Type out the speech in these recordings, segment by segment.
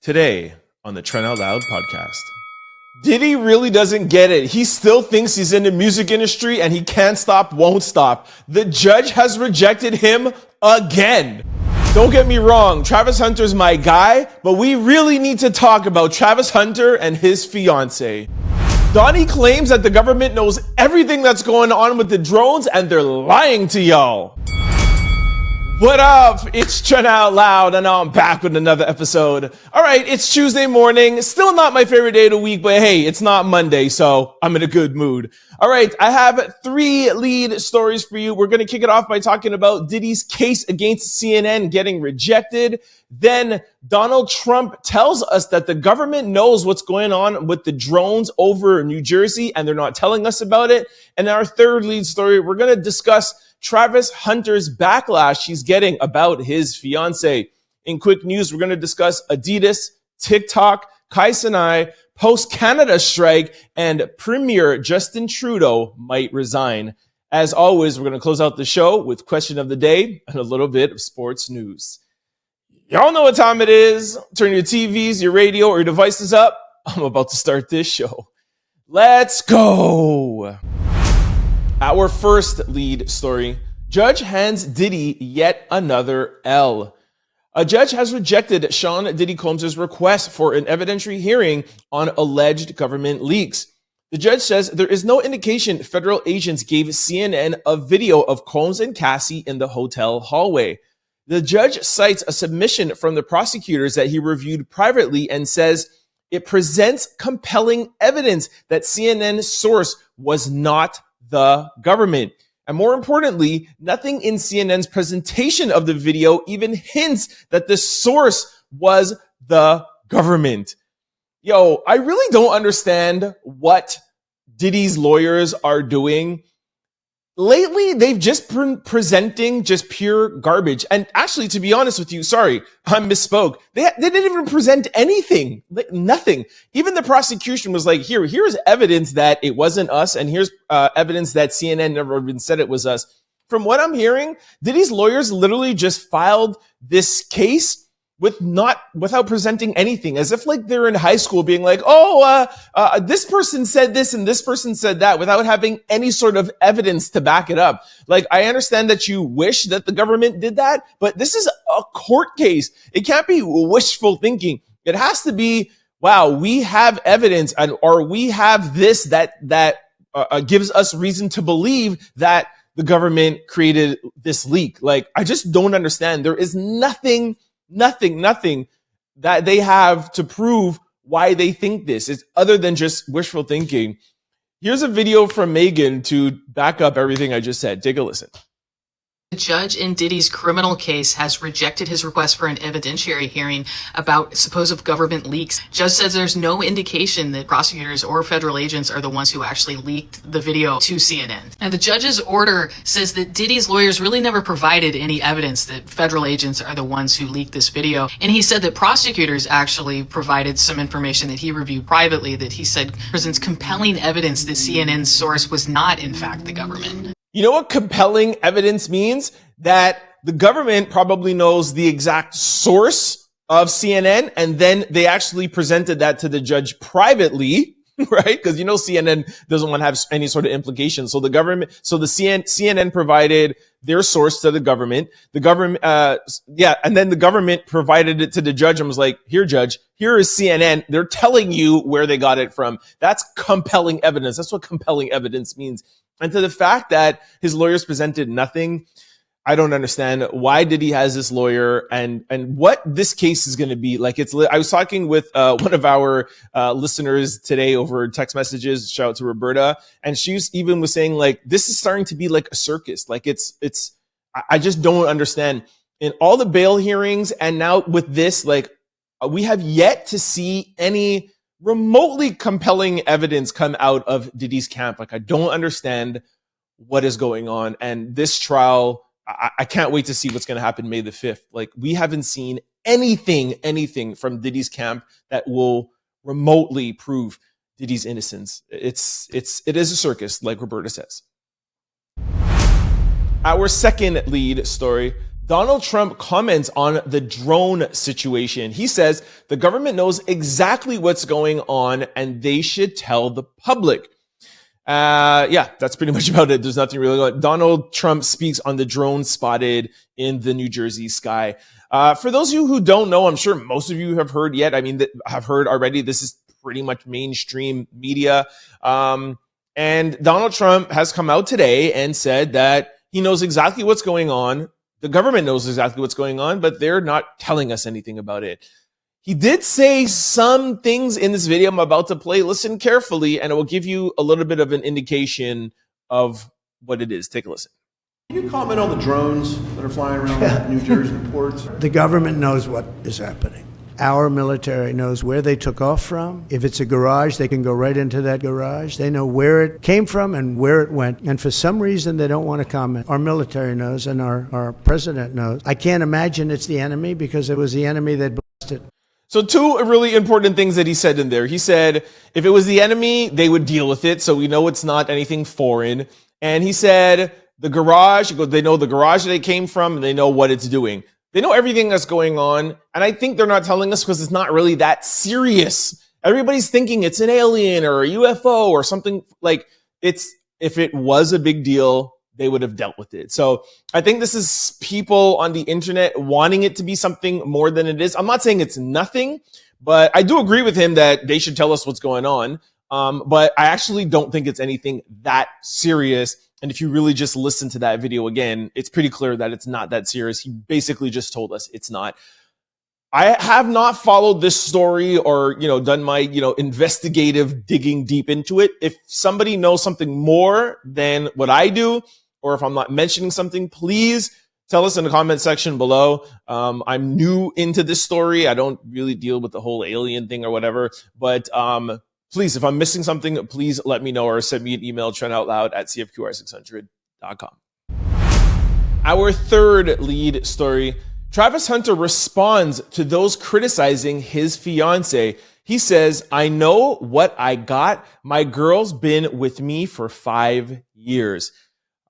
Today on the Trent Out Loud podcast. Diddy really doesn't get it. He still thinks he's in the music industry and he can't stop, won't stop. The judge has rejected him again. Don't get me wrong, Travis Hunter's my guy, but we really need to talk about Travis Hunter and his fiancé. Donnie claims that the government knows everything that's going on with the drones and they're lying to y'all. What up? It's Trent Out Loud, and now I'm back with another episode. All right, it's Tuesday morning. Still not my favorite day of the week, but hey, it's not Monday, so I'm in a good mood. All right, I have 3 lead stories for you. We're going to kick it off by talking about Diddy's case against CNN getting rejected. Then Donald Trump tells us that the government knows what's going on with the drones over New Jersey, and they're not telling us about it. And our third lead story, we're going to discuss Travis Hunter's backlash he's getting about his fiancé. In quick news, we're going to discuss Adidas, TikTok, Cenat, post-Canada strike, and Premier Justin Trudeau might resign. As always, we're going to close out the show with question of the day and a little bit of sports news. Y'all know what time it is. Turn your TVs, your radio, or your devices up. I'm about to start this show. Let's go. Our first lead story, judge hands Diddy yet another L. A judge has rejected Sean Diddy Combs' request for an evidentiary hearing on alleged government leaks. The judge says there is no indication federal agents gave CNN a video of Combs and Cassie in the hotel hallway. The judge cites a submission from the prosecutors that he reviewed privately and says it presents compelling evidence that CNN's source was not the government. And more importantly, nothing in CNN's presentation of the video even hints that the source was the government. Yo, I really don't understand what Diddy's lawyers are doing. Lately, they've just been presenting just pure garbage. And actually, to be honest with you, sorry, I misspoke. They didn't even present anything, like nothing. Even the prosecution was like, here's evidence that it wasn't us. And here's evidence that CNN never even said it was us. From what I'm hearing, Diddy's lawyers literally just filed this case without presenting anything, as if like they're in high school being like, this person said this and this person said that, without having any sort of evidence to back it up. Like, I understand that you wish that the government did that, but this is a court case. It can't be wishful thinking. It has to be, wow, we have evidence, or we have this that gives us reason to believe that the government created this leak. Like, I just don't understand. There is nothing that they have to prove why they think this is other than just wishful thinking. Here's a video from Megan to back up everything I just said. Take a listen. The judge in Diddy's criminal case has rejected his request for an evidentiary hearing about supposed government leaks. Judge says there's no indication that prosecutors or federal agents are the ones who actually leaked the video to CNN. And the judge's order says that Diddy's lawyers really never provided any evidence that federal agents are the ones who leaked this video. And he said that prosecutors actually provided some information that he reviewed privately that he said presents compelling evidence that CNN's source was not, in fact, the government. You know what compelling evidence means? That the government probably knows the exact source of CNN, and then they actually presented that to the judge privately, right? Because CNN doesn't want to have any sort of implication. So CNN provided their source to the government. The government, and then the government provided it to the judge and was like, "Here, judge, here is CNN. They're telling you where they got it from." That's compelling evidence. That's what compelling evidence means. And to the fact that his lawyers presented nothing, I don't understand. Why Diddy has this lawyer and what this case is going to be like. I was talking with one of our listeners today over text messages. Shout out to Roberta, and she was saying like this is starting to be like a circus. Like I just don't understand. In all the bail hearings and now with this, like we have yet to see any remotely compelling evidence come out of Diddy's camp. Like, I don't understand what is going on. And this trial, I can't wait to see what's going to happen May the 5th. Like, we haven't seen anything from Diddy's camp that will remotely prove Diddy's innocence. It is a circus, like Roberta says. Our second lead story, Donald Trump comments on the drone situation. He says the government knows exactly what's going on and they should tell the public. Yeah, that's pretty much about it. There's nothing really going on. Donald Trump speaks on the drone spotted in the New Jersey sky. For those of you who don't know, I'm sure most of you have heard yet. I mean, have heard already. This is pretty much mainstream media. And Donald Trump has come out today and said that he knows exactly what's going on. The government knows exactly what's going on, but they're not telling us anything about it. He did say some things in this video I'm about to play. Listen carefully, and it will give you a little bit of an indication of what it is. Take a listen. Can you comment on the drones that are flying around New Jersey ports? The government knows what is happening. Our military knows where they took off from. If it's a garage, they can go right into that garage. They know where it came from and where it went. And for some reason, they don't want to comment. Our military knows and our president knows. I can't imagine it's the enemy because it was the enemy that blasted. So two really important things that he said in there. He said, if it was the enemy, they would deal with it. So we know it's not anything foreign. And he said, the garage, they know the garage that it came from and they know what it's doing. They know everything that's going on. And I think they're not telling us because it's not really that serious. Everybody's thinking it's an alien or a UFO or something like it's, if it was a big deal, they would have dealt with it. So I think this is people on the internet wanting it to be something more than it is. I'm not saying it's nothing, but I do agree with him that they should tell us what's going on. But I actually don't think it's anything that serious. And if you really just listen to that video again, it's pretty clear that it's not that serious. He basically just told us it's not. I have not followed this story or, done my, investigative digging deep into it. If somebody knows something more than what I do, or if I'm not mentioning something, please tell us in the comment section below. I'm new into this story. I don't really deal with the whole alien thing or whatever, but, please, if I'm missing something, please let me know or send me an email, trendoutloud@cfqr600.com. Our third lead story, Travis Hunter responds to those criticizing his fiancé. He says, I know what I got. My girl's been with me for 5 years.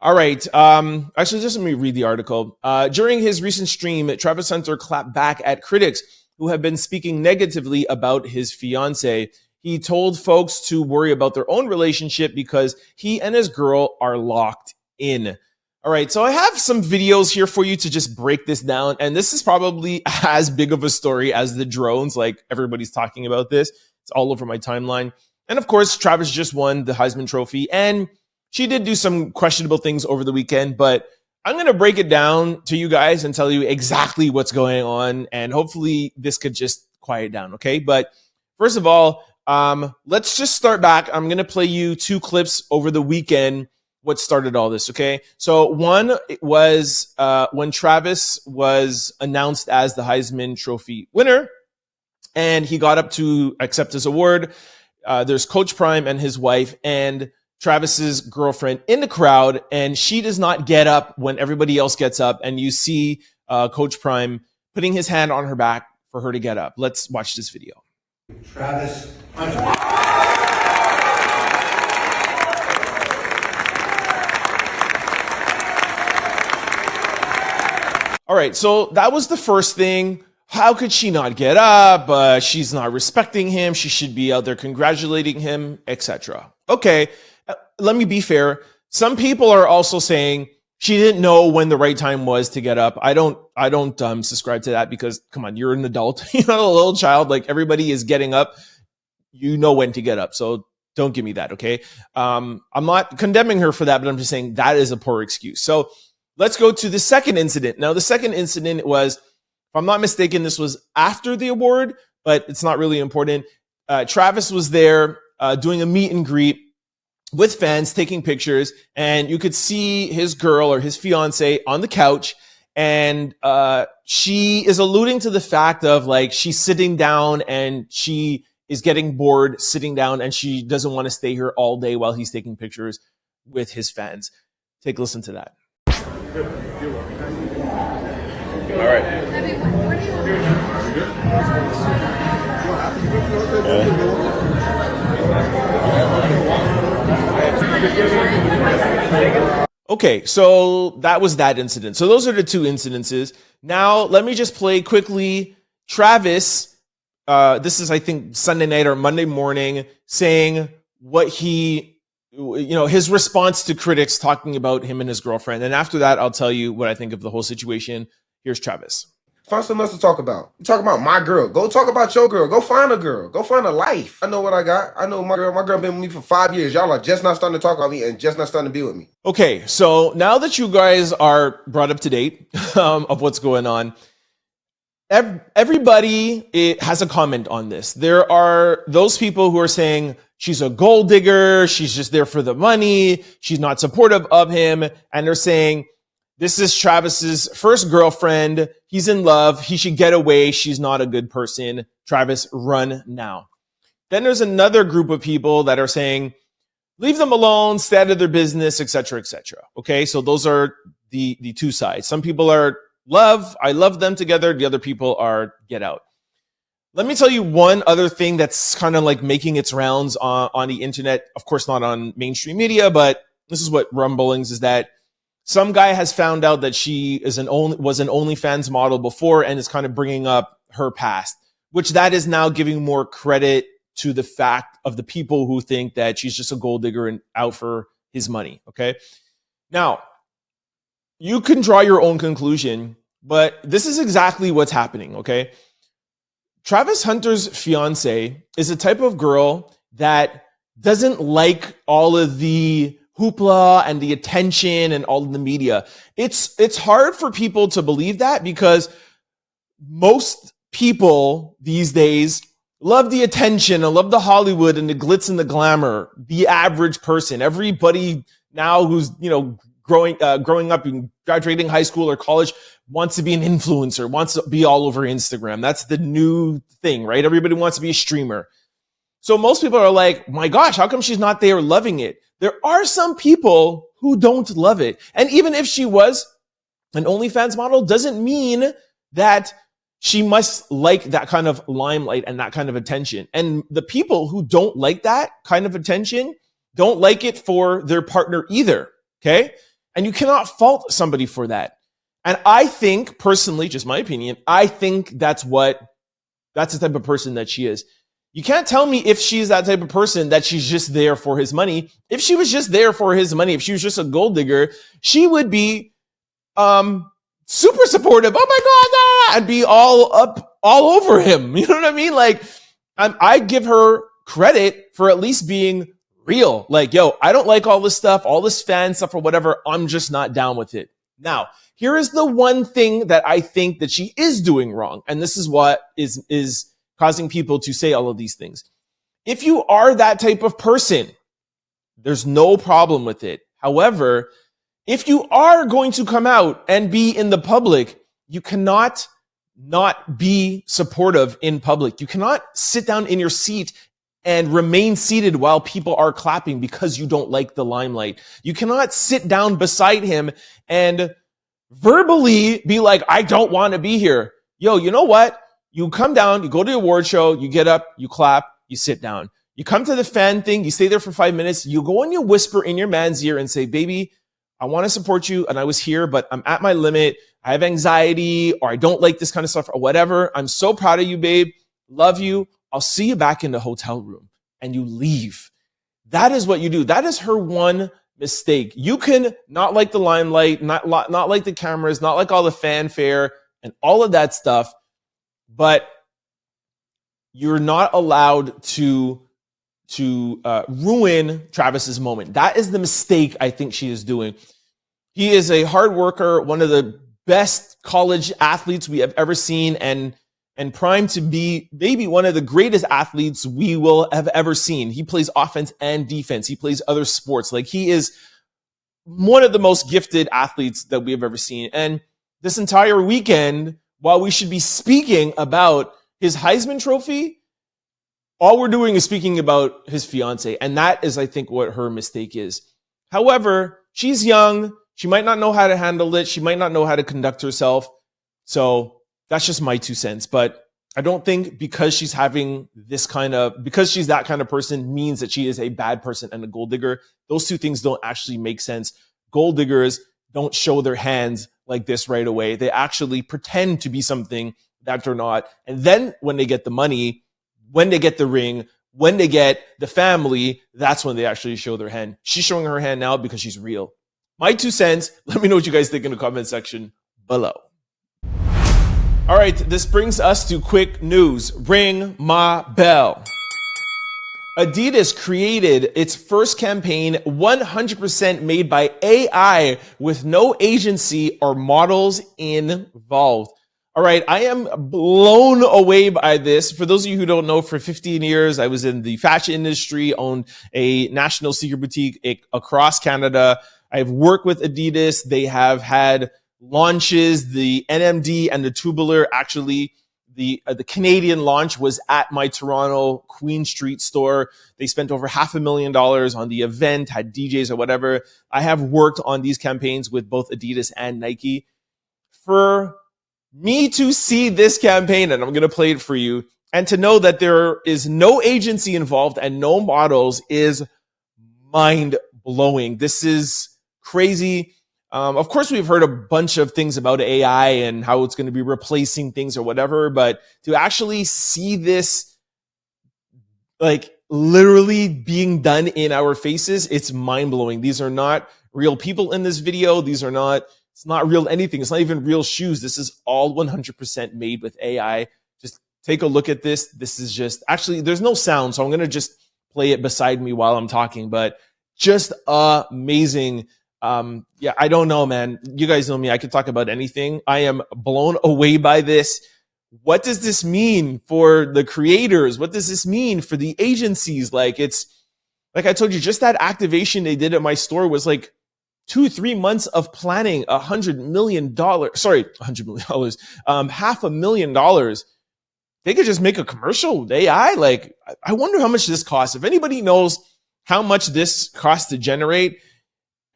All right. Actually, just let me read the article. During his recent stream, Travis Hunter clapped back at critics who have been speaking negatively about his fiancé. He told folks to worry about their own relationship because he and his girl are locked in. All right, so I have some videos here for you to just break this down. And this is probably as big of a story as the drones. Like everybody's talking about this. It's all over my timeline. And of course, Travis just won the Heisman Trophy. And she did do some questionable things over the weekend. But I'm going to break it down to you guys and tell you exactly what's going on. And hopefully this could just quiet down, okay? But first of all, let's just start back. I'm going to play you two clips over the weekend. What started all this, okay? So one was when Travis was announced as the Heisman Trophy winner, and he got up to accept his award. There's Coach Prime and his wife and Travis's girlfriend in the crowd, and she does not get up when everybody else gets up, and you see Coach Prime putting his hand on her back for her to get up. Let's watch this video. Travis Hunter. All right, so that was the first thing. How could she not get up? She's not respecting him. She should be out there congratulating him, etc. Okay, let me be fair. Some people are also saying she didn't know when the right time was to get up. I don't subscribe to that because, come on, you're an adult. You're not a little child. Like, everybody is getting up. You know when to get up. So don't give me that, okay? I'm not condemning her for that, but I'm just saying that is a poor excuse. So let's go to the second incident. Now, the second incident was, if I'm not mistaken, this was after the award, but it's not really important. Travis was there doing a meet and greet with fans, taking pictures, and you could see his girl or his fiance on the couch, and she is alluding to the fact of, like, she's sitting down and she is getting bored sitting down and she doesn't want to stay here all day while he's taking pictures with his fans. Take a listen to that. All right. Okay, so that was that incident. So those are the two incidences. Now, let me just play quickly Travis. This is, I think, Sunday night or Monday morning, saying what his response to critics talking about him and his girlfriend. And after that, I'll tell you what I think of the whole situation. Here's Travis. Find something else to talk about. You talk about my girl. Go talk about your girl. Go find a girl. Go find a life. I know what I got. I know my girl. My girl been with me for 5 years. Y'all are just not starting to talk about me and just not starting to be with me. Okay, so now that you guys are brought up to date of what's going on, everybody has a comment on this. There are those people who are saying she's a gold digger. She's just there for the money. She's not supportive of him. And they're saying, this is Travis's first girlfriend. He's in love. He should get away. She's not a good person. Travis, run now. Then there's another group of people that are saying, leave them alone, stay out of their business, etc., etc. Okay, so those are the two sides. Some people are I love them together. The other people are get out. Let me tell you one other thing that's kind of like making its rounds on the internet. Of course, not on mainstream media, but this is what rumblings is that some guy has found out that she was an OnlyFans model before and is kind of bringing up her past, which that is now giving more credit to the fact of the people who think that she's just a gold digger and out for his money. Okay. Now, you can draw your own conclusion, but this is exactly what's happening. Okay. Travis Hunter's fiancé is a type of girl that doesn't like all of the hoopla and the attention and all of the media. It's hard for people to believe that because most people these days love the attention and love the Hollywood and the glitz and the glamour. The average person, everybody now who's growing up and graduating high school or college wants to be an influencer, wants to be all over Instagram. That's the new thing, right? Everybody wants to be a streamer. So most people are like, my gosh, how come she's not there loving it? There are some people who don't love it. And even if she was an OnlyFans model, doesn't mean that she must like that kind of limelight and that kind of attention. And the people who don't like that kind of attention don't like it for their partner either. Okay. And you cannot fault somebody for that. And I think personally, just my opinion, I think that's the type of person that she is. You can't tell me if she's that type of person that she's just there for his money. If she was just there for his money, if she was just a gold digger, she would be super supportive. Oh my God, and be all over him. You know what I mean? Like, I give her credit for at least being real. Like, yo, I don't like all this stuff, all this fan stuff or whatever. I'm just not down with it. Now, here is the one thing that I think that she is doing wrong. And this is what is causing people to say all of these things. If you are that type of person, there's no problem with it. However, if you are going to come out and be in the public, you cannot not be supportive in public. You cannot sit down in your seat and remain seated while people are clapping because you don't like the limelight. You cannot sit down beside him and verbally be like, I don't want to be here. Yo, you know what? You come down, you go to the award show, you get up, you clap, you sit down. You come to the fan thing, you stay there for 5 minutes, you go and you whisper in your man's ear and say, baby, I want to support you and I was here, but I'm at my limit. I have anxiety or I don't like this kind of stuff or whatever. I'm so proud of you, babe. Love you. I'll see you back in the hotel room. And you leave. That is what you do. That is her one mistake. You can not like the limelight, not like the cameras, not like all the fanfare and all of that stuff, but you're not allowed to ruin Travis's moment. That is the mistake I think she is doing. He is a hard worker, one of the best college athletes we have ever seen, and primed to be maybe one of the greatest athletes we will have ever seen. He plays offense and defense. He plays other sports. Like, he is one of the most gifted athletes that we have ever seen. And this entire weekend, while we should be speaking about his Heisman Trophy, all we're doing is speaking about his fiance. And that is, I think, what her mistake is. However, she's young. She might not know how to handle it. She might not know how to conduct herself. So that's just my 2 cents. But I don't think because she's that kind of person means that she is a bad person and a gold digger. Those two things don't actually make sense. gold diggers don't show their hands like this right away. They actually pretend to be something that they're not. And then when they get the money, when they get the ring, when they get the family, that's when they actually show their hand. She's showing her hand now because she's real. My 2 cents. Let me know what you guys think in the comment section below. All right, this brings us to quick news. Ring my bell. Adidas created its first campaign 100% made by AI with no agency or models involved. All right, I am blown away by this. For those of you who don't know, for 15 years, I was in the fashion industry, owned a national sneaker boutique across Canada. I've worked with Adidas. They have had launches, the NMD and the Tubular. Actually, the Canadian launch was at my Toronto Queen Street store. They spent over $500,000 on the event, had DJs or whatever. I have worked on these campaigns with both Adidas and Nike. For me to see this campaign, and I'm going to play it for you, and to know that there is no agency involved and no models is mind-blowing. This is crazy. Of course, we've heard a bunch of things about AI and how it's going to be replacing things or whatever, but to actually see this like literally being done in our faces, it's mind-blowing. These are not real people in this video. It's not real anything. It's not even real shoes. This is all 100% made with AI. Just take a look at this. This is just, actually, there's no sound, so I'm going to just play it beside me while I'm talking, but just amazing. Yeah, I don't know, man. You guys know me. I could talk about anything. I am blown away by this. What does this mean for the creators? What does this mean for the agencies? Like, it's like I told you, just that activation they did at my store was like 2-3 months of planning. $100 million. Sorry, $100 million. $500,000. They could just make a commercial with AI. Like, I wonder how much this costs. If anybody knows how much this costs to generate,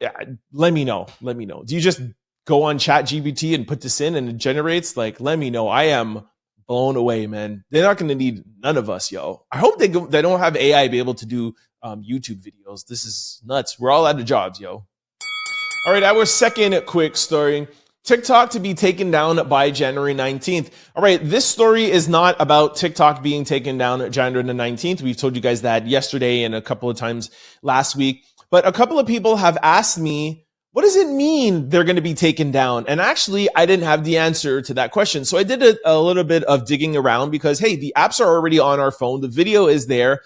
yeah, let me know. Let me know. Do you just go on ChatGPT and put this in and it generates? Like, let me know. I am blown away, man. They're not going to need none of us, yo. I hope they don't have AI be able to do YouTube videos. This is nuts. We're all out of jobs, yo. All right, our second quick story. TikTok to be taken down by January 19th. All right, this story is not about TikTok being taken down January the 19th. We've told you guys that yesterday and a couple of times last week. But a couple of people have asked me, what does it mean they're going to be taken down? And actually, I didn't have the answer to that question. So I did a little bit of digging around because, hey, the apps are already on our phone. The video is there.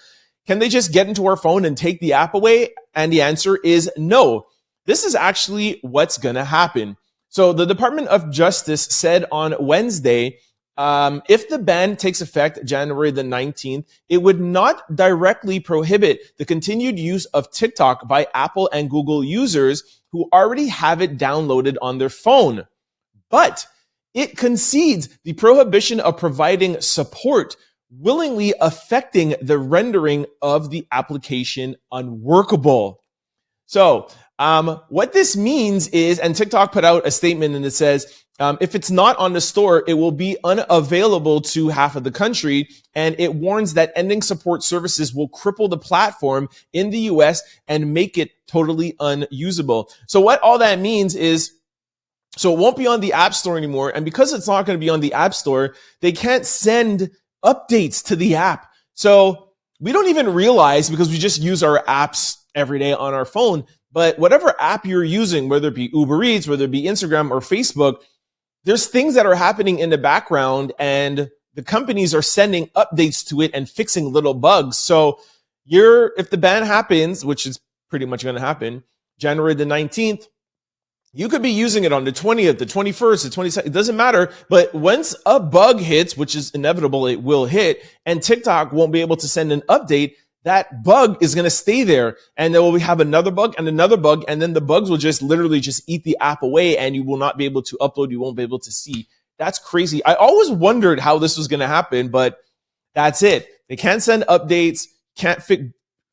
Can they just get into our phone and take the app away? And the answer is no. This is actually what's going to happen. So the Department of Justice said on Wednesday, if the ban takes effect January the 19th, it would not directly prohibit the continued use of TikTok by Apple and Google users who already have it downloaded on their phone. But it concedes the prohibition of providing support, willingly affecting the rendering of the application unworkable. So what this means is, and TikTok put out a statement and it says, if it's not on the store, it will be unavailable to half of the country. And it warns that ending support services will cripple the platform in the US and make it totally unusable. So what all that means is, so it won't be on the App Store anymore. And because it's not going to be on the App Store, they can't send updates to the app. So we don't even realize, because we just use our apps every day on our phone. But whatever app you're using, whether it be Uber Eats, whether it be Instagram or Facebook, there's things that are happening in the background and the companies are sending updates to it and fixing little bugs. So if the ban happens, which is pretty much going to happen, January the 19th, you could be using it on the 20th, the 21st, the 22nd, it doesn't matter. But once a bug hits, which is inevitable, it will hit, and TikTok won't be able to send an update, that bug is going to stay there, and then we'll have another bug, and then the bugs will just literally just eat the app away, and you will not be able to upload. You won't be able to see. That's crazy. I always wondered how this was going to happen, but that's it. They can't send updates, can't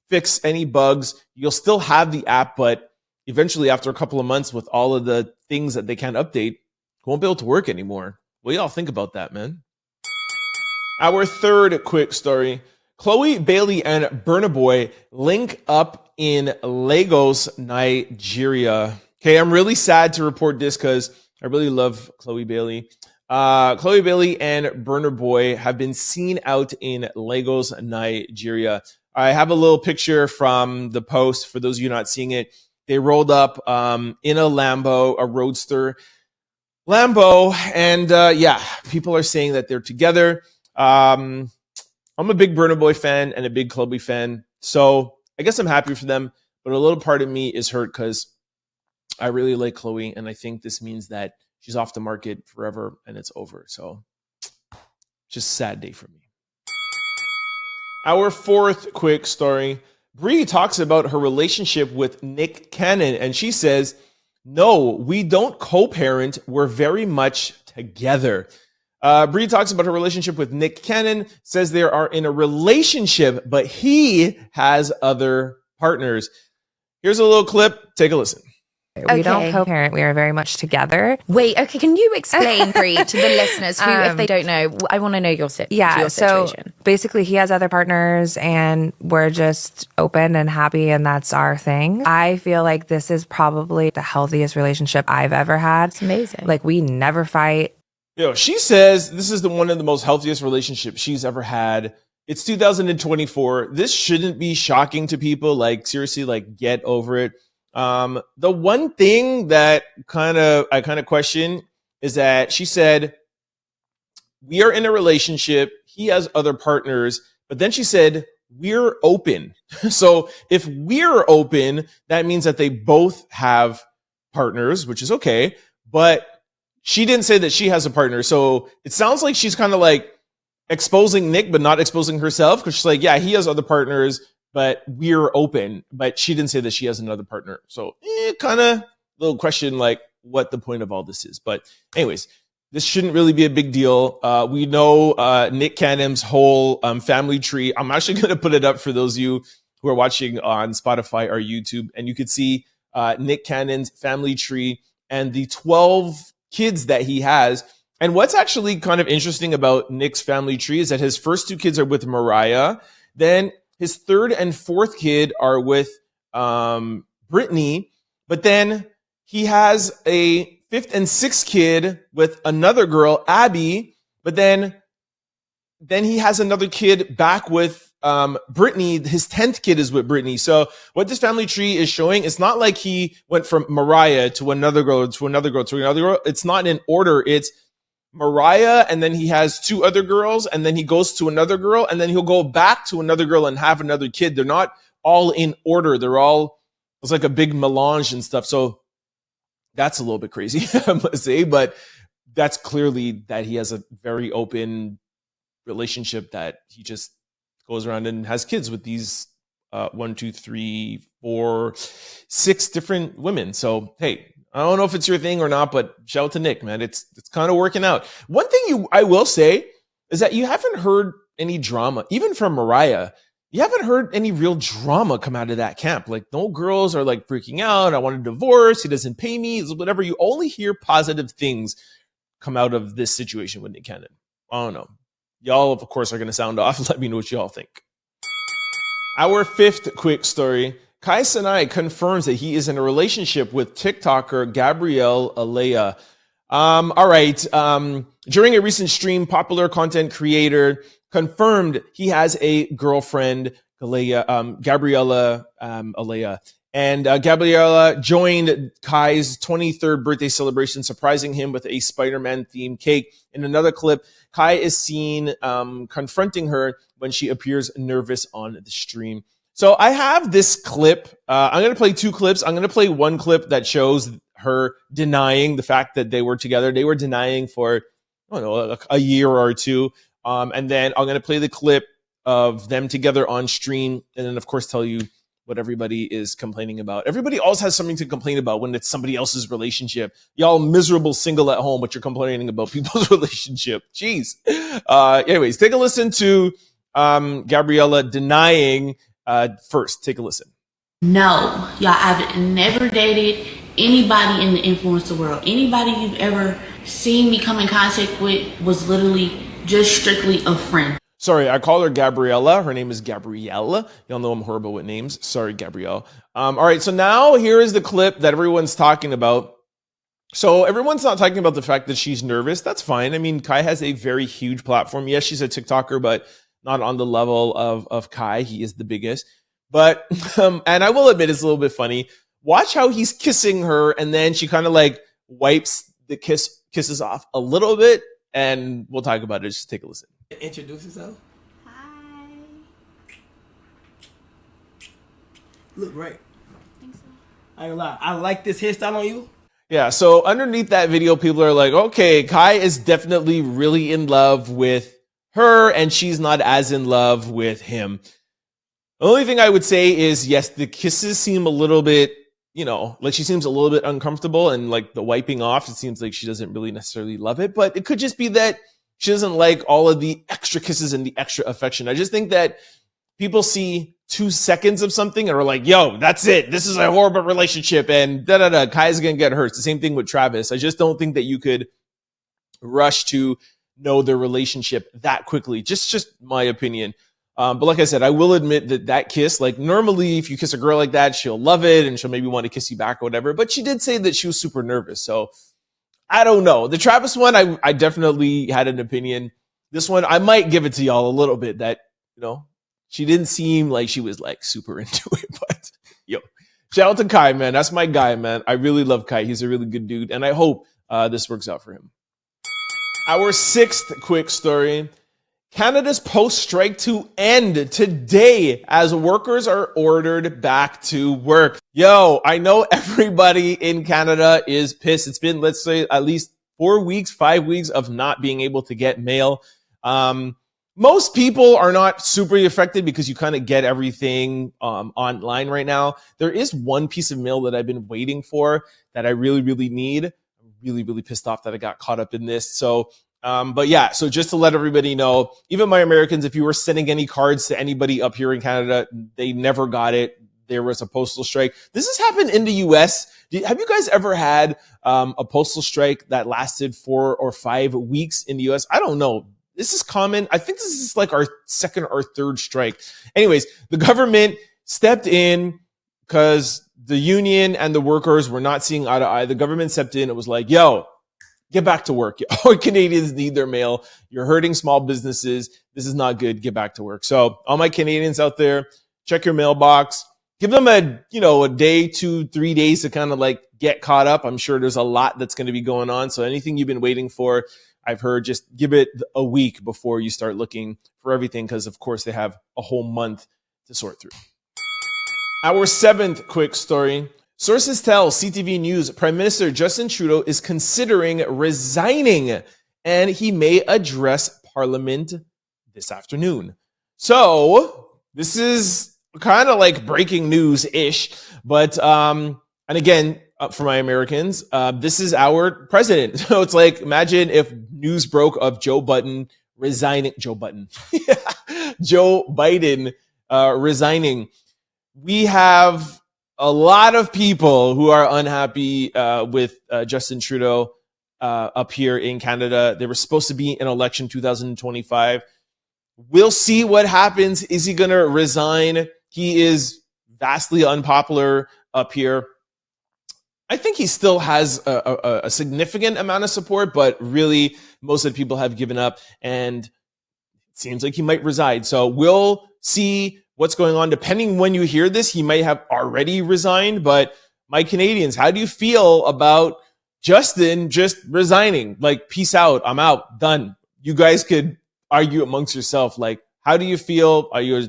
fix any bugs. You'll still have the app, but eventually, after a couple of months with all of the things that they can't update, it won't be able to work anymore. What do y'all think about that, man? Our third quick story. Chole Bailey and Burna Boy link up in Lagos, Nigeria. Okay, I'm really sad to report this because I really love Chole Bailey. Chole Bailey and Burna Boy have been seen out in Lagos, Nigeria. I have a little picture from the post for those of you not seeing it. They rolled up in a Lambo, a Roadster Lambo, and yeah, people are saying that they're together. I'm a big Burna Boy fan and a big Chole fan, so I guess I'm happy for them, but a little part of me is hurt because I really like Chloe, and I think this means that she's off the market forever and it's over. So just a sad day for me. Our fourth quick story. Bre talks about her relationship with Nick Cannon, and she says, no, we don't co-parent. We're very much together. Bre talks about her relationship with Nick Cannon, says they are in a relationship, but he has other partners. Here's a little clip. Take a listen. We don't co-parent. We are very much together. Wait, okay. Can you explain, Bre, to the listeners who, if they don't know, I want to know your situation. So basically he has other partners and we're just open and happy and that's our thing. I feel like this is probably the healthiest relationship I've ever had. It's amazing. Like we never fight. Yo, she says this is one of the most healthiest relationships she's ever had. It's 2024. This shouldn't be shocking to people. Like seriously, like get over it. The one thing that I kind of question is that she said, we are in a relationship. He has other partners, but then she said, we're open. So if we're open, that means that they both have partners, which is okay. But she didn't say that she has a partner. So it sounds like she's kind of like exposing Nick, but not exposing herself. Cause she's like, yeah, he has other partners, but we're open, but she didn't say that she has another partner. So kind of little question, like what the point of all this is. But anyways, this shouldn't really be a big deal. We know Nick Cannon's whole family tree. I'm actually going to put it up for those of you who are watching on Spotify or YouTube. And you could see Nick Cannon's family tree and the 12 kids that he has. And what's actually kind of interesting about Nick's family tree is that his first two kids are with Mariah. Then his third and fourth kid are with Brittany, but then he has a fifth and sixth kid with another girl, Abby, but then he has another kid back with Brittany. His 10th kid is with Brittany. So what this family tree is showing, it's not like he went from Mariah to another girl, to another girl, to another girl. It's not in order. It's Mariah, and then he has two other girls, and then he goes to another girl, and then he'll go back to another girl and have another kid. They're not all in order. It's like a big melange and stuff. So that's a little bit crazy, I must say, but that's clearly that he has a very open relationship that he just goes around and has kids with these 1, 2, 3, 4, 6 different women. So, hey, I don't know if it's your thing or not, but shout out to Nick, man. It's kind of working out. One thing I will say is that you haven't heard any drama, even from Mariah. You haven't heard any real drama come out of that camp. Like no girls are like freaking out. I want a divorce. He doesn't pay me. Whatever. You only hear positive things come out of this situation with Nick Cannon. I don't know. Y'all, of course, are going to sound off. Let me know what y'all think. Our fifth quick story. Cenat confirms that he is in a relationship with TikToker Gabrielle Alayah. All right. During a recent stream, popular content creator confirmed he has a girlfriend, Gabrielle Alayah. And Gabriella joined Kai's 23rd birthday celebration, surprising him with a Spider-Man themed cake. In another clip, Kai is seen confronting her when she appears nervous on the stream. So I have this clip. I'm going to play 2 clips. I'm going to play one clip that shows her denying the fact that they were together. They were denying for, I don't know, a year or two. And then I'm going to play the clip of them together on stream. And then, of course, tell you what everybody is complaining about. Everybody else has something to complain about when it's somebody else's relationship. Y'all miserable single at home, but you're complaining about people's relationship. Jeez. Anyways, take a listen to Gabriella denying. First, take a listen. No, y'all, I've never dated anybody in the influencer world. Anybody you've ever seen me come in contact with was literally just strictly a friend. Sorry, I call her Gabriella. Her name is Gabrielle. Y'all know I'm horrible with names. Sorry, Gabrielle. All right, so now here is the clip that everyone's talking about. So everyone's not talking about the fact that she's nervous. That's fine. I mean, Kai has a very huge platform. Yes, she's a TikToker, but not on the level of Kai. He is the biggest. But, and I will admit it's a little bit funny. Watch how he's kissing her, and then she kind of like wipes the kisses off a little bit, and we'll talk about it. Just take a listen. Introduce yourself. Hi. Look great. Think so? I ain't gonna lie. I like this hairstyle on you. Yeah, so underneath that video, people are like, okay, Kai is definitely really in love with her, and she's not as in love with him. The only thing I would say is, yes, the kisses seem a little bit, you know, like she seems a little bit uncomfortable, and like the wiping off, it seems like she doesn't really necessarily love it, but it could just be that she doesn't like all of the extra kisses and the extra affection. I just think that people see 2 seconds of something and are like, yo, that's it. This is a horrible relationship and da-da-da. Kai's going to get hurt. It's the same thing with Travis. I just don't think that you could rush to know their relationship that quickly. Just my opinion. But like I said, I will admit that kiss, like normally if you kiss a girl like that, she'll love it and she'll maybe want to kiss you back or whatever. But she did say that she was super nervous. So I don't know. The Travis one, I definitely had an opinion. This one, I might give it to y'all a little bit that, you know, she didn't seem like she was like super into it. But yo, shout out to Kai, man. That's my guy, man. I really love Kai. He's a really good dude. And I hope this works out for him. Our 6th quick story. Canada's post-strike to end today as workers are ordered back to work. Yo, I know everybody in Canada is pissed. It's been, let's say, at least 4 weeks, 5 weeks of not being able to get mail. Most people are not super affected because you kind of get everything online right now. There is one piece of mail that I've been waiting for that I really, really need. I'm really, really pissed off that I got caught up in this. So but yeah, so just to let everybody know, even my Americans, if you were sending any cards to anybody up here in Canada, they never got it. There was a postal strike. This has happened in the US. Have you guys ever had a postal strike that lasted 4 or 5 weeks in the US? I don't know. This is common. I think this is like our 2nd or 3rd strike. Anyways, the government stepped in because the union and the workers were not seeing eye to eye. The government stepped in. It was like, yo, get back to work. All Canadians need their mail. You're hurting small businesses. This is not good. Get back to work. So all my Canadians out there, check your mailbox. Give them a day, 2, 3 days to kind of like get caught up. I'm sure there's a lot that's going to be going on. So anything you've been waiting for, I've heard, just give it a week before you start looking for everything. Because of course they have a whole month to sort through. Our 7th quick story. Sources tell CTV News Prime Minister Justin Trudeau is considering resigning, and he may address Parliament this afternoon. So this is kind of like breaking news-ish, but and again, for my Americans, this is our president. So it's like, imagine if news broke of Joe Biden resigning. Joe Biden resigning. We have a lot of people who are unhappy with Justin Trudeau up here in Canada. There was supposed to be an election 2025. We'll see what happens. Is he going to resign? He is vastly unpopular up here. I think he still has a significant amount of support, but really most of the people have given up, and it seems like he might resign. So we'll see what's going on. Depending when you hear this, he might have already resigned. But my Canadians, how do you feel about Justin just resigning? Like, peace out, I'm out, done. You guys could argue amongst yourself. Like, how do you feel? Are you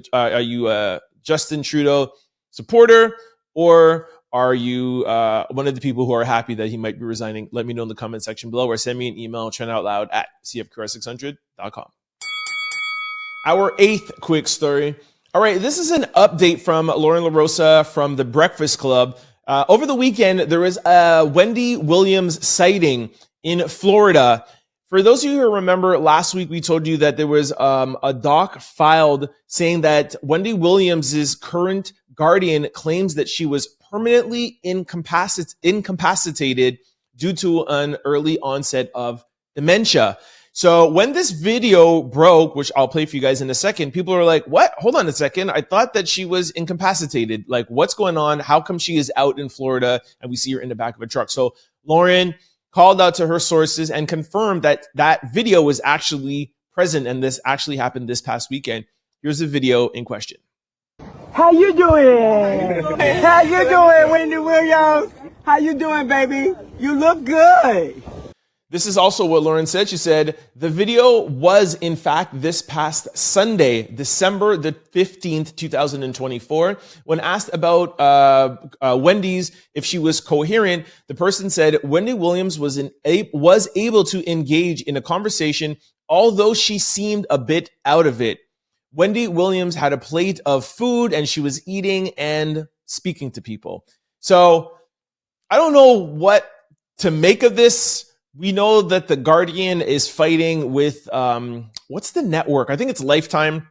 a Justin Trudeau supporter, or are you one of the people who are happy that he might be resigning? Let me know in the comment section below, or send me an email, trendoutloud@cfqr600.com. Our 8th quick story. All right, this is an update from Lauren LaRosa from The Breakfast Club. Over the weekend, there was a Wendy Williams sighting in Florida. For those of you who remember, last week we told you that there was a doc filed saying that Wendy Williams' current guardian claims that she was permanently incapacitated due to an early onset of dementia. So when this video broke, which I'll play for you guys in a second, people are like, what? Hold on a second. I thought that she was incapacitated. Like, what's going on? How come she is out in Florida and we see her in the back of a truck? So Lauren called out to her sources and confirmed that that video was actually present and this actually happened this past weekend. Here's the video in question. How you doing? How you doing, Wendy Williams? How you doing, baby? You look good. This is also what Lauren said. She said, the video was, in fact, this past Sunday, December the 15th, 2024. When asked about Wendy's, if she was coherent, the person said Wendy Williams was able to engage in a conversation, although she seemed a bit out of it. Wendy Williams had a plate of food and she was eating and speaking to people. So I don't know what to make of this. We know that The Guardian is fighting with, what's the network? I think it's Lifetime,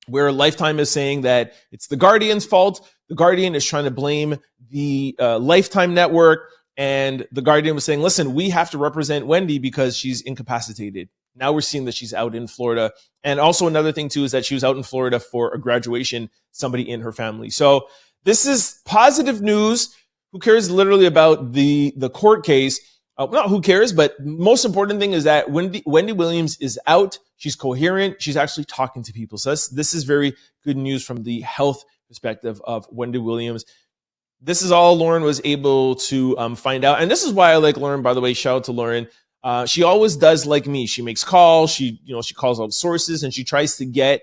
where Lifetime is saying that it's The Guardian's fault. The Guardian is trying to blame the Lifetime network. And The Guardian was saying, listen, we have to represent Wendy because she's incapacitated. Now we're seeing that she's out in Florida. And also another thing, too, is that she was out in Florida for a graduation, somebody in her family. So this is positive news. Who cares literally about the court case? Not who cares, but most important thing is that Wendy Williams is out. She's coherent. She's actually talking to people. So this is very good news from the health perspective of Wendy Williams. This is all Lauren was able to find out. And this is why I like Lauren, by the way. Shout out to Lauren. She always does like me. She makes calls. She calls out sources and she tries to get,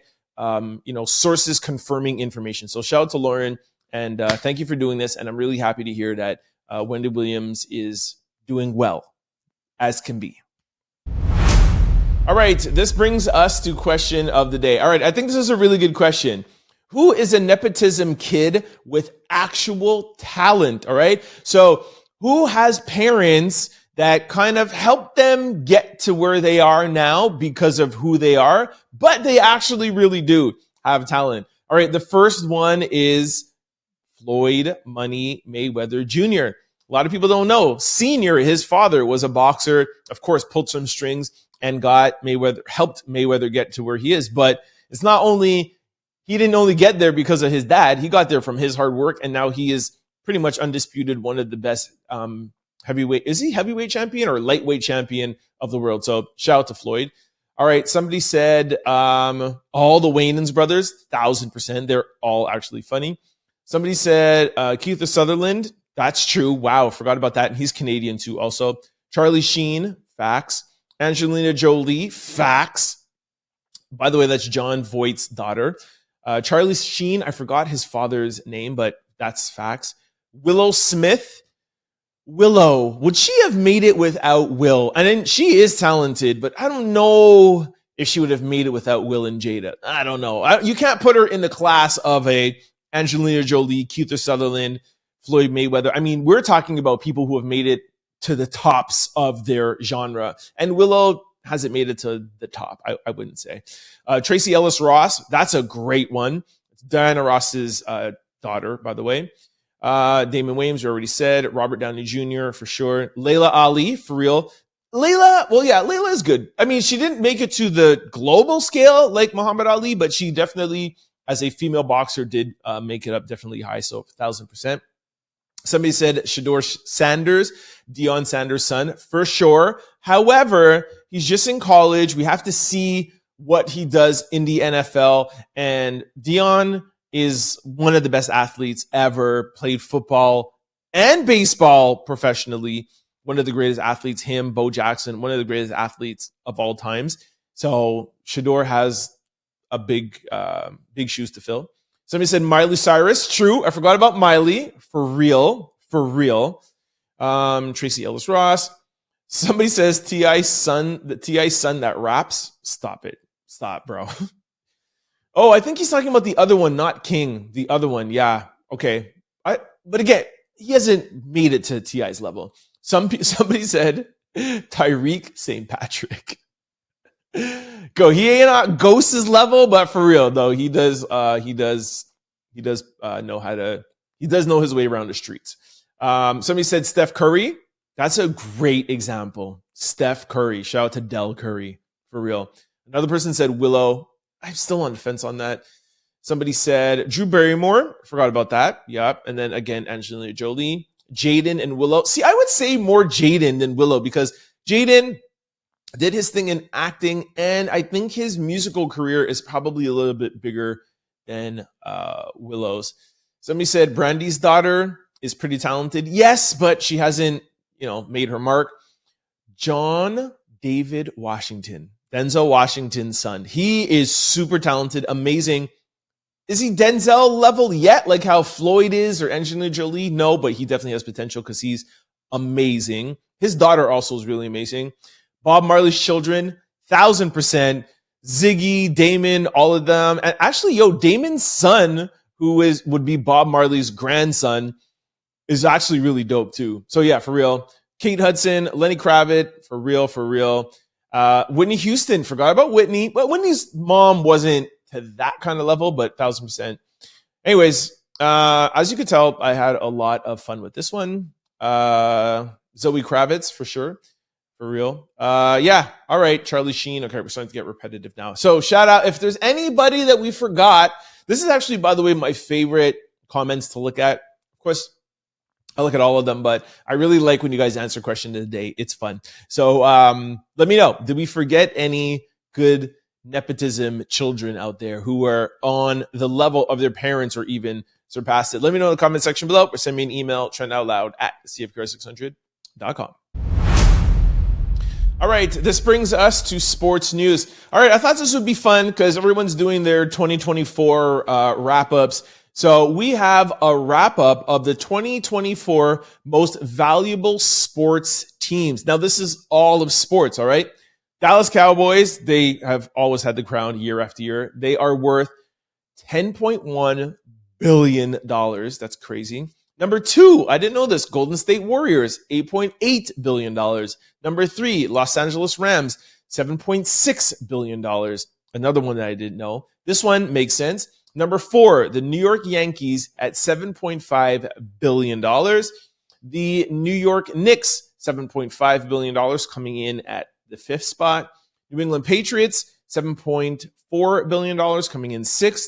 sources confirming information. So shout out to Lauren and thank you for doing this. And I'm really happy to hear that Wendy Williams is doing well as can be. All right. This brings us to question of the day. All right. I think this is a really good question. Who is a nepotism kid with actual talent? All right. So who has parents that kind of help them get to where they are now because of who they are, but they actually really do have talent? All right, the first one is Floyd Money Mayweather Jr. A lot of people don't know. Senior, his father was a boxer, of course, pulled some strings and helped Mayweather get to where he is. But it's not only, he didn't only get there because of his dad, he got there from his hard work, and now he is pretty much undisputed, one of the best heavyweight. Is he heavyweight champion or lightweight champion of the world? So shout out to Floyd. All right. Somebody said all the Wayans brothers, 1000%. They're all actually funny. Somebody said Keith Sutherland. That's true. Wow. Forgot about that. And he's Canadian too also. Charlie Sheen. Facts. Angelina Jolie. Facts. By the way, that's John Voight's daughter. Charlie Sheen. I forgot his father's name, but that's facts. Willow Smith. Willow, would she have made it without Will? And then she is talented, but I don't know if she would have made it without Will and Jada. I don't know. You can't put her in the class of a Angelina Jolie, Keith Sutherland, Floyd Mayweather. I mean, we're talking about people who have made it to the tops of their genre. And Willow hasn't made it to the top, I wouldn't say. Tracy Ellis Ross, that's a great one. It's Diana Ross's daughter, by the way. Damon Wayans, we already said. Robert Downey Jr. for sure. Layla Ali, for real. Layla is good. I mean, she didn't make it to the global scale like Muhammad Ali, but she definitely, as a female boxer, did make it up definitely high, so 1000%. Somebody said Shedeur Sanders, Deion Sanders' son, for sure. However, he's just in college. We have to see what he does in the NFL, and Deion is one of the best athletes ever, played football and baseball professionally. One of the greatest athletes, him, Bo Jackson, one of the greatest athletes of all times. So Shedeur has a big shoes to fill. Somebody said Miley Cyrus. True. I forgot about Miley. For real. Tracy Ellis Ross. Somebody says T.I.'s son that raps. Stop it. Stop, bro. Oh, I think he's talking about the other one, not King. The other one, yeah. Okay. But again, he hasn't made it to T.I.'s level. Somebody said Tyreek St. Patrick. Go. He ain't not Ghost's level, but for real though, he does know his way around the streets. Somebody said Steph Curry. That's a great example. Steph Curry. Shout out to Del Curry, for real. Another person said Willow. I'm still on the fence on that. Somebody said Drew Barrymore. Forgot about that. Yep. And then again, Angelina Jolie, Jaden and Willow. See, I would say more Jaden than Willow because Jaden did his thing in acting, and I think his musical career is probably a little bit bigger than Willow's. Somebody said Brandy's daughter is pretty talented. Yes, but she hasn't, made her mark. John David Washington, Denzel Washington's son. He is super talented, amazing. Is he Denzel level yet? Like how Floyd is or Angelina Jolie? No, but he definitely has potential because he's amazing. His daughter also is really amazing. Bob Marley's children, 1000%. Ziggy, Damon, all of them. And actually, Damon's son, who would be Bob Marley's grandson, is actually really dope too. So yeah, for real. Kate Hudson, Lenny Kravitz, for real. Whitney Houston, forgot about Whitney, but Whitney's mom wasn't to that kind of level, but 1000%. Anyways, as you could tell, I had a lot of fun with this one. Zoe Kravitz, for sure. For real. Yeah. All right. Charlie Sheen. Okay. We're starting to get repetitive now. So shout out. If there's anybody that we forgot, this is actually, by the way, my favorite comments to look at. Of course, I look at all of them, but I really like when you guys answer question of the day. It's fun. So let me know. Did we forget any good nepotism children out there who are on the level of their parents or even surpassed it? Let me know in the comment section below or send me an email, trendoutloud@cfqr600.com. All right, this brings us to sports news. All right, I thought this would be fun because everyone's doing their 2024 wrap-ups. So we have a wrap-up of the 2024 most valuable sports teams. Now, this is all of sports, all right? Dallas Cowboys, they have always had the crown year after year. They are worth $10.1 billion. That's crazy. Number 2, I didn't know this, Golden State Warriors, $8.8 billion. Number 3, Los Angeles Rams, $7.6 billion. Another one that I didn't know. This one makes sense. Number 4, the New York Yankees at $7.5 billion. The New York Knicks, $7.5 billion, coming in at the 5th spot. New England Patriots, $7.4 billion, coming in 6th.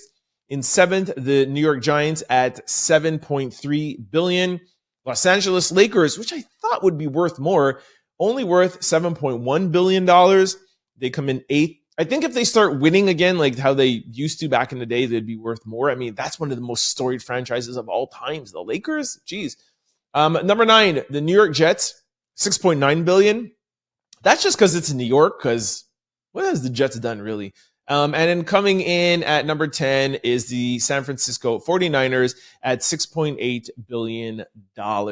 In 7th, the New York Giants at $7.3 billion. Los Angeles Lakers, which I thought would be worth more, only worth $7.1 billion. They come in 8th. I think if they start winning again, like how they used to back in the day, they'd be worth more. I mean, that's one of the most storied franchises of all times. The Lakers, geez. Number 9, the New York Jets, $6.9 billion. That's just because it's in New York, because what has the Jets done, really? And then coming in at number 10 is the San Francisco 49ers at $6.8 billion. All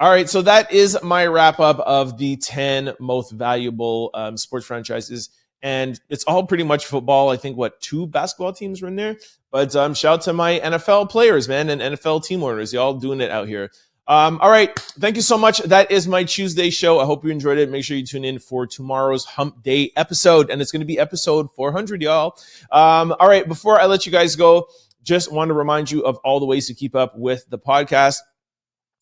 right, so that is my wrap-up of the 10 most valuable sports franchises. And it's all pretty much football. I think, 2 basketball teams were in there. But shout out to my NFL players, man, and NFL team owners. Y'all doing it out here. All right. Thank you so much. That is my Tuesday show. I hope you enjoyed it. Make sure you tune in for tomorrow's Hump Day episode. And it's going to be episode 400, y'all. All right. Before I let you guys go, just want to remind you of all the ways to keep up with the podcast.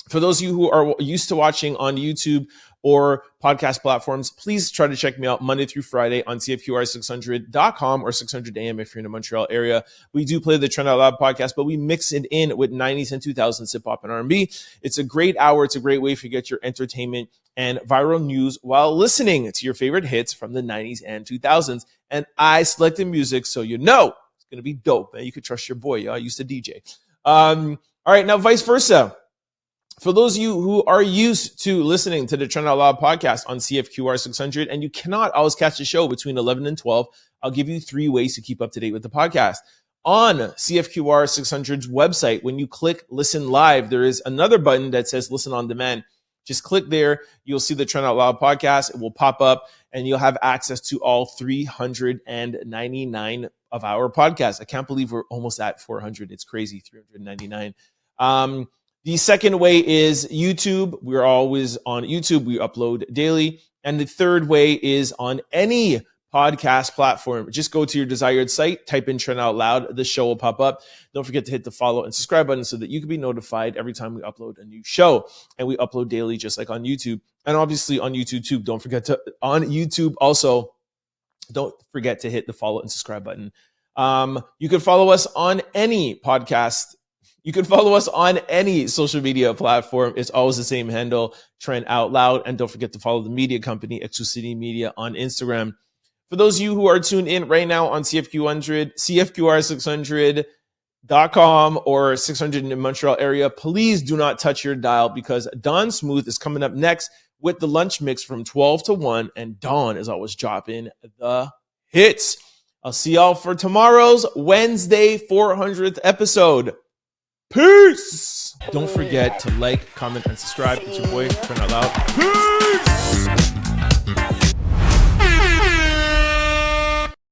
For those of you who are used to watching on YouTube or podcast platforms, please try to check me out Monday through Friday on CFQR600.com or 600 AM if you're in the Montreal area. We do play the Trend Out Loud podcast, but we mix it in with 90s and 2000s hip-hop and R&B. It's a great hour. It's a great way to get your entertainment and viral news while listening to your favorite hits from the 90s and 2000s. And I selected music, so you know it's going to be dope. Man. You could trust your boy. Y'all used to DJ. All right, now vice versa. For those of you who are used to listening to the Trend Out Loud podcast on CFQR 600 and you cannot always catch the show between 11 and 12, I'll give you 3 ways to keep up to date with the podcast. On CFQR 600's website, when you click Listen Live, there is another button that says Listen on Demand. Just click there. You'll see the Trend Out Loud podcast. It will pop up and you'll have access to all 399 of our podcasts. I can't believe we're almost at 400. It's crazy, 399. The second way is YouTube. We're always on YouTube. We upload daily. And the third way is on any podcast platform. Just go to your desired site, type in Trend Out Loud, the show will pop up. Don't forget to hit the follow and subscribe button so that you can be notified every time we upload a new show. And we upload daily just like on YouTube. And obviously on YouTube too. Don't forget to hit the follow and subscribe button. You can follow us on any podcast. You can follow us on any social media platform. It's always the same handle, Trend Out Loud. And don't forget to follow the media company, EXCLUCITY Media, on Instagram. For those of you who are tuned in right now on CFQR600.com or 600 in the Montreal area, please do not touch your dial because Don Smooth is coming up next with the lunch mix from 12 to 1. And Don is always dropping the hits. I'll see y'all for tomorrow's Wednesday 400th episode. Peace. Don't forget to like, comment, and subscribe. It's your boy, Trend Out Loud. Peace.